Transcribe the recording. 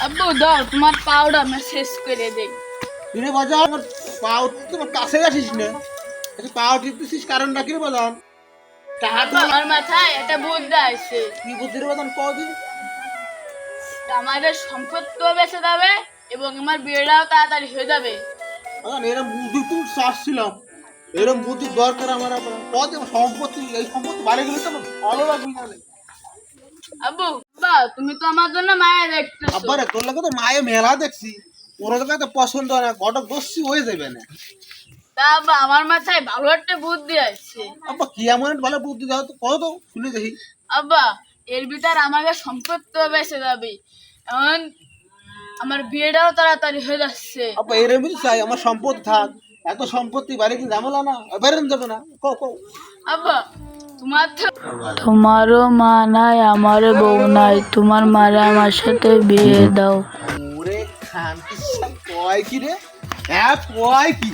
আব্বু দাও তোমার পাউডার আমি শেষ করে দেই। কিরে বাজান আমার পাও তোমার কাছে আসিস না, আচ্ছা পাও টিপতেছিস কারণটা কি রে বাজান? আব্বু, আমার মাথায় একটা বুদ্ধি আছে। কি বুদ্ধি রে বাজান কও দিন। আমাদের সম্পত্তিও বেঁচে যাবে এবং আমার বিয়েটাও তাড়াতাড়ি হয়ে যাবে। বাজান এরকম বুদ্ধি তুই চাচ্ছিলাম, এরকম বুদ্ধির দরকার আমার আবার কত সম্পত্তি, এই সম্পত্তি বাড়ি গেলে তো আমার ভালো লাগবে না। আব্বু বা তুমি তো আমার জন্য মায়া দেখতেছো। আব্বারে তোর লাগে তো মায়ে মেলা দেখছি, ওর তো তো পছন্দ হয় না, ঘটক দস্যি হয়ে যাবে না। তা আব্বা আমার মাথায় ভালো একটা বুদ্ধি আছে। আব্বা কি এমন একটা ভালো বুদ্ধি দাও তো, কত শুনে দেখি। আব্বা এর ভিতর আমাদের সম্পত্তিও বেঁচে যাবে, এখন আমার বিয়েটাও তাড়াতাড়ি হয়ে যাচ্ছে। আব্বা এরকম চাই আমার সম্পত্তি থাক, এত সম্পত্তি বাড়ি কি ঝামেলা না, বেরেন যাবে না। কও কও আব্বা তোমার তো তোমারও মা নাই, আমারও বউ নাই, তোমার মারে আমার সাথে বিয়ে দাও। ওরে খান কি কয় কি রে, হ্যাঁ কয় কি